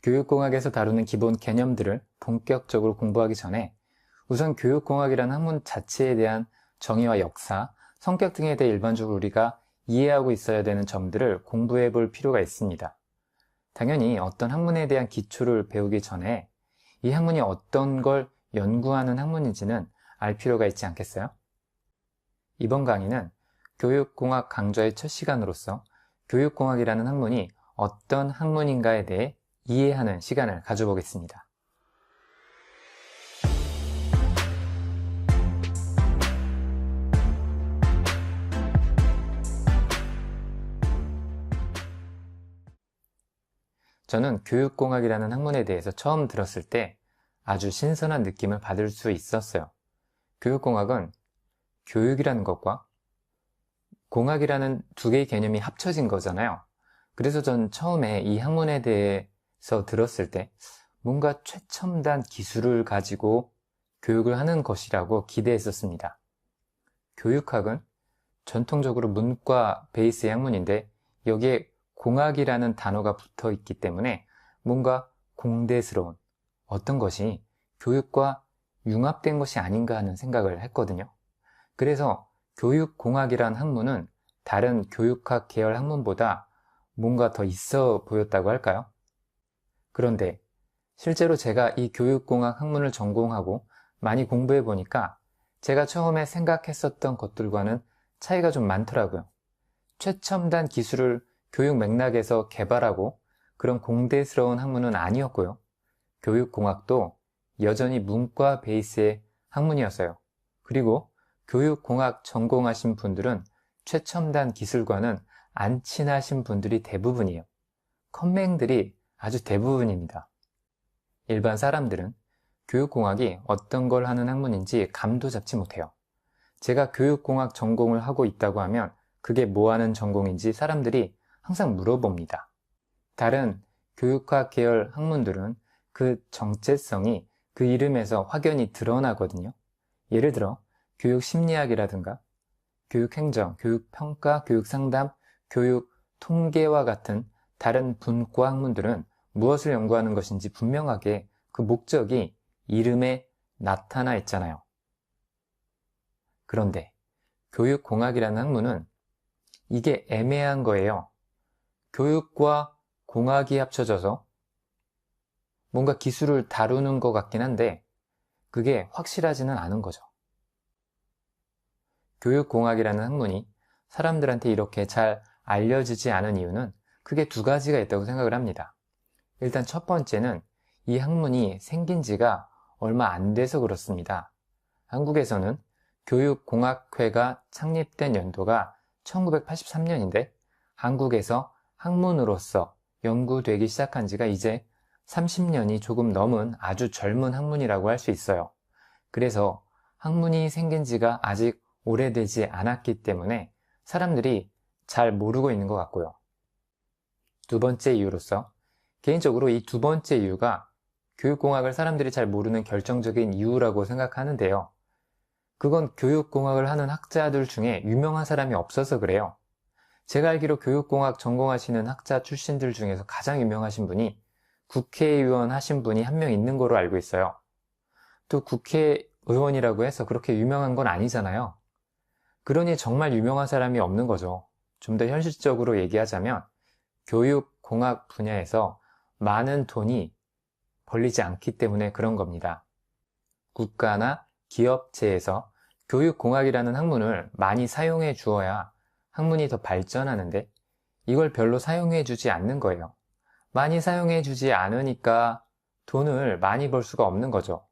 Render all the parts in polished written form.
교육공학에서 다루는 기본 개념들을 본격적으로 공부하기 전에 우선 교육공학이라는 학문 자체에 대한 정의와 역사, 성격 등에 대해 일반적으로 우리가 이해하고 있어야 되는 점들을 공부해 볼 필요가 있습니다. 당연히 어떤 학문에 대한 기초를 배우기 전에 이 학문이 어떤 걸 연구하는 학문인지는 알 필요가 있지 않겠어요? 이번 강의는 교육공학 강좌의 첫 시간으로서 교육공학이라는 학문이 어떤 학문인가에 대해 이해하는 시간을 가져보겠습니다. 저는 교육공학이라는 학문에 대해서 처음 들었을 때 아주 신선한 느낌을 받을 수 있었어요. 교육공학은 교육이라는 것과 공학이라는 두 개의 개념이 합쳐진 거잖아요. 그래서 전 처음에 이 학문에 대해서 들었을 때 뭔가 최첨단 기술을 가지고 교육을 하는 것이라고 기대했었습니다. 교육학은 전통적으로 문과 베이스의 학문인데 여기에 공학이라는 단어가 붙어 있기 때문에 뭔가 공대스러운 어떤 것이 교육과 융합된 것이 아닌가 하는 생각을 했거든요. 그래서 교육공학이란 학문은 다른 교육학 계열 학문보다 뭔가 더 있어 보였다고 할까요? 그런데 실제로 제가 이 교육공학 학문을 전공하고 많이 공부해 보니까 제가 처음에 생각했었던 것들과는 차이가 좀 많더라고요. 최첨단 기술을 교육 맥락에서 개발하고 그런 공대스러운 학문은 아니었고요. 교육공학도 여전히 문과 베이스의 학문이었어요. 그리고 교육공학 전공하신 분들은 최첨단 기술과는 안 친하신 분들이 대부분이에요. 컴맹들이 아주 대부분입니다. 일반 사람들은 교육공학이 어떤 걸 하는 학문인지 감도 잡지 못해요. 제가 교육공학 전공을 하고 있다고 하면 그게 뭐 하는 전공인지 사람들이 항상 물어봅니다. 다른 교육학 계열 학문들은 그 정체성이 그 이름에서 확연히 드러나거든요. 예를 들어 교육심리학이라든가 교육행정, 교육평가, 교육상담, 교육통계와 같은 다른 분과 학문들은 무엇을 연구하는 것인지 분명하게 그 목적이 이름에 나타나 있잖아요. 그런데 교육공학이라는 학문은 이게 애매한 거예요. 교육과 공학이 합쳐져서 뭔가 기술을 다루는 것 같긴 한데 그게 확실하지는 않은 거죠. 교육공학이라는 학문이 사람들한테 이렇게 잘 알려지지 않은 이유는 크게 두 가지가 있다고 생각을 합니다. 일단 첫 번째는 이 학문이 생긴 지가 얼마 안 돼서 그렇습니다. 한국에서는 교육공학회가 창립된 연도가 1983년인데 한국에서 학문으로서 연구되기 시작한 지가 이제 30년이 조금 넘은 아주 젊은 학문이라고 할 수 있어요. 그래서 학문이 생긴 지가 아직 오래되지 않았기 때문에 사람들이 잘 모르고 있는 것 같고요. 두 번째 이유로서 개인적으로 이 두 번째 이유가 교육공학을 사람들이 잘 모르는 결정적인 이유라고 생각하는데요. 그건 교육공학을 하는 학자들 중에 유명한 사람이 없어서 그래요. 제가 알기로 교육공학 전공하시는 학자 출신들 중에서 가장 유명하신 분이 국회의원 하신 분이 한 명 있는 거로 알고 있어요. 또 국회의원이라고 해서 그렇게 유명한 건 아니잖아요. 그러니 정말 유명한 사람이 없는 거죠. 좀 더 현실적으로 얘기하자면 교육공학 분야에서 많은 돈이 벌리지 않기 때문에 그런 겁니다. 국가나 기업체에서 교육공학이라는 학문을 많이 사용해 주어야 학문이 더 발전하는데 이걸 별로 사용해 주지 않는 거예요. 많이 사용해 주지 않으니까 돈을 많이 벌 수가 없는 거죠.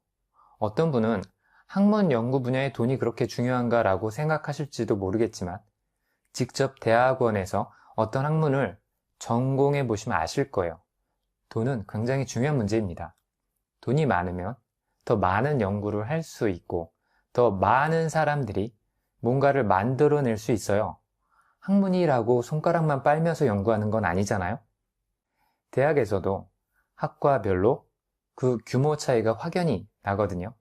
어떤 분은 학문 연구 분야에 돈이 그렇게 중요한가라고 생각하실지도 모르겠지만 직접 대학원에서 어떤 학문을 전공해 보시면 아실 거예요. 돈은 굉장히 중요한 문제입니다. 돈이 많으면 더 많은 연구를 할 수 있고 더 많은 사람들이 뭔가를 만들어낼 수 있어요. 학문이라고 손가락만 빨면서 연구하는 건 아니잖아요. 대학에서도 학과별로 그 규모 차이가 확연히 나거든요.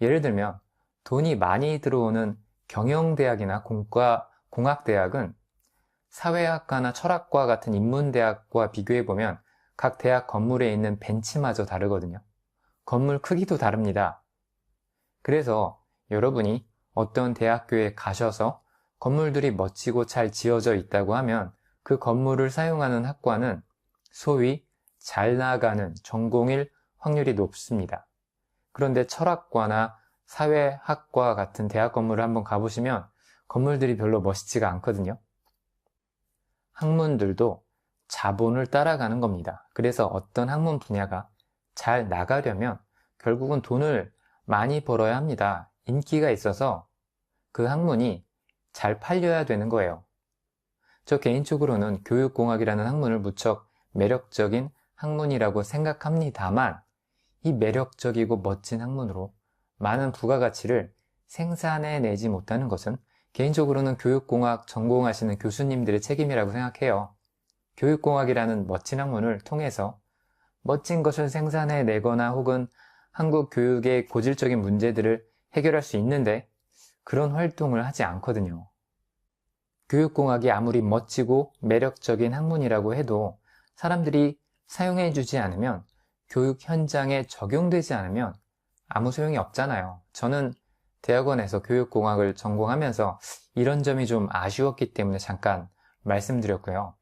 예를 들면 돈이 많이 들어오는 경영대학이나 공학대학은 사회학과나 철학과 같은 인문대학과 비교해보면 각 대학 건물에 있는 벤치마저 다르거든요. 건물 크기도 다릅니다. 그래서 여러분이 어떤 대학교에 가셔서 건물들이 멋지고 잘 지어져 있다고 하면 그 건물을 사용하는 학과는 소위 잘 나가는 전공일 확률이 높습니다. 그런데 철학과나 사회학과 같은 대학 건물을 한번 가보시면 건물들이 별로 멋있지가 않거든요. 학문들도 자본을 따라가는 겁니다. 그래서 어떤 학문 분야가 잘 나가려면 결국은 돈을 많이 벌어야 합니다. 인기가 있어서 그 학문이 잘 팔려야 되는 거예요. 저 개인적으로는 교육공학이라는 학문을 무척 매력적인 학문이라고 생각합니다만 이 매력적이고 멋진 학문으로 많은 부가가치를 생산해내지 못하는 것은 개인적으로는 교육공학 전공하시는 교수님들의 책임이라고 생각해요. 교육공학이라는 멋진 학문을 통해서 멋진 것을 생산해내거나 혹은 한국 교육의 고질적인 문제들을 해결할 수 있는데 그런 활동을 하지 않거든요. 교육공학이 아무리 멋지고 매력적인 학문이라고 해도 사람들이 사용해주지 않으면 교육 현장에 적용되지 않으면 아무 소용이 없잖아요. 저는 대학원에서 교육공학을 전공하면서 이런 점이 좀 아쉬웠기 때문에 잠깐 말씀드렸고요.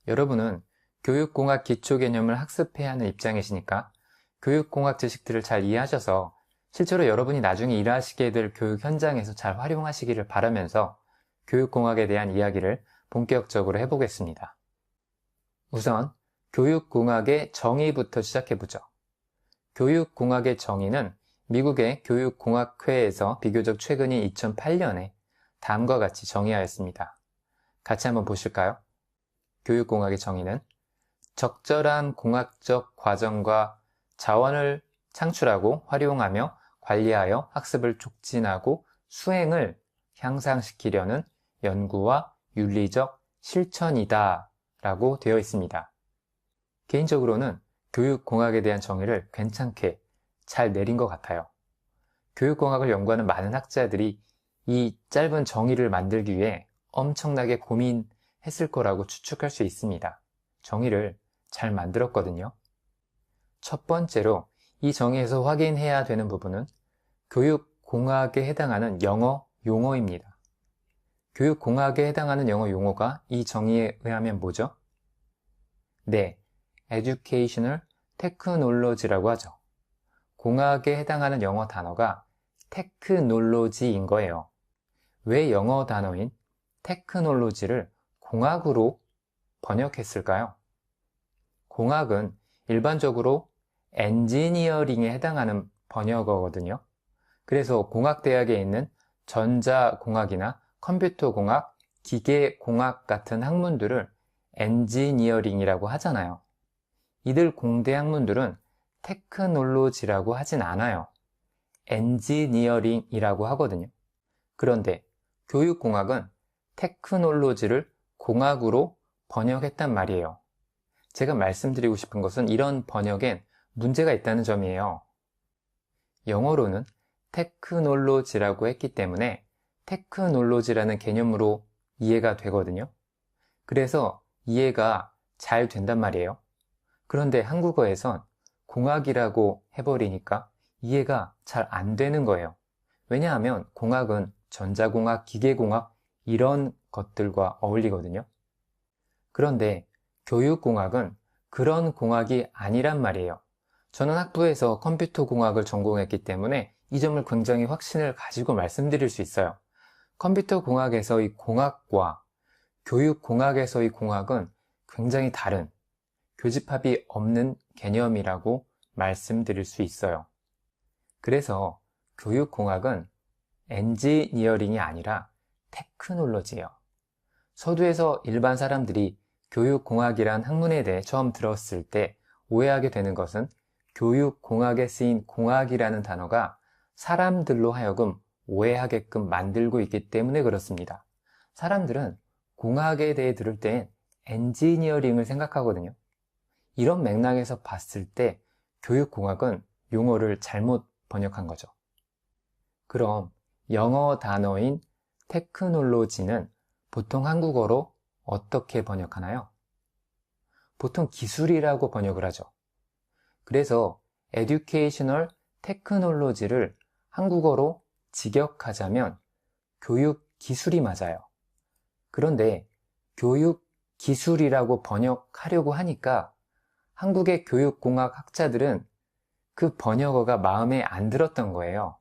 여러분은 교육공학 기초 개념을 학습해야 하는 입장이시니까 교육공학 지식들을 잘 이해하셔서 실제로 여러분이 나중에 일하시게 될 교육 현장에서 잘 활용하시기를 바라면서 교육공학에 대한 이야기를 본격적으로 해보겠습니다. 우선 교육공학의 정의부터 시작해보죠. 교육공학의 정의는 미국의 교육공학회에서 비교적 최근인 2008년에 다음과 같이 정의하였습니다. 같이 한번 보실까요? 교육공학의 정의는 적절한 공학적 과정과 자원을 창출하고 활용하며 관리하여 학습을 촉진하고 수행을 향상시키려는 연구와 윤리적 실천이다 라고 되어 있습니다. 개인적으로는 교육공학에 대한 정의를 괜찮게 잘 내린 것 같아요. 교육공학을 연구하는 많은 학자들이 이 짧은 정의를 만들기 위해 엄청나게 고민했을 거라고 추측할 수 있습니다. 정의를 잘 만들었거든요. 첫 번째로 이 정의에서 확인해야 되는 부분은 교육공학에 해당하는 영어 용어입니다. 교육공학에 해당하는 영어 용어가 이 정의에 의하면 뭐죠? 네, Educational Technology라고 하죠. 공학에 해당하는 영어 단어가 테크놀로지인 거예요. 왜 영어 단어인 테크놀로지를 공학으로 번역했을까요? 공학은 일반적으로 엔지니어링에 해당하는 번역어거든요. 그래서 공학대학에 있는 전자공학이나 컴퓨터공학, 기계공학 같은 학문들을 엔지니어링이라고 하잖아요. 이들 공대 학문들은 테크놀로지라고 하진 않아요. 엔지니어링이라고 하거든요. 그런데 교육공학은 테크놀로지를 공학으로 번역했단 말이에요. 제가 말씀드리고 싶은 것은 이런 번역엔 문제가 있다는 점이에요. 영어로는 테크놀로지라고 했기 때문에 테크놀로지라는 개념으로 이해가 되거든요. 그래서 이해가 잘 된단 말이에요. 그런데 한국어에선 공학이라고 해버리니까 이해가 잘 안 되는 거예요. 왜냐하면 공학은 전자공학, 기계공학 이런 것들과 어울리거든요. 그런데 교육공학은 그런 공학이 아니란 말이에요. 저는 학부에서 컴퓨터공학을 전공했기 때문에 이 점을 굉장히 확신을 가지고 말씀드릴 수 있어요. 컴퓨터공학에서의 공학과 교육공학에서의 공학은 굉장히 다른 교집합이 없는 개념이라고 말씀드릴 수 있어요. 그래서 교육공학은 엔지니어링이 아니라 테크놀로지예요. 서두에서 일반 사람들이 교육공학이란 학문에 대해 처음 들었을 때 오해하게 되는 것은 교육공학에 쓰인 공학이라는 단어가 사람들로 하여금 오해하게끔 만들고 있기 때문에 그렇습니다. 사람들은 공학에 대해 들을 땐 엔지니어링을 생각하거든요. 이런 맥락에서 봤을 때 교육공학은 용어를 잘못 번역한 거죠. 그럼 영어 단어인 테크놀로지는 보통 한국어로 어떻게 번역하나요? 보통 기술이라고 번역을 하죠. 그래서 Educational Technology를 한국어로 직역하자면 교육 기술이 맞아요. 그런데 교육 기술이라고 번역하려고 하니까 한국의 교육공학 학자들은 그 번역어가 마음에 안 들었던 거예요.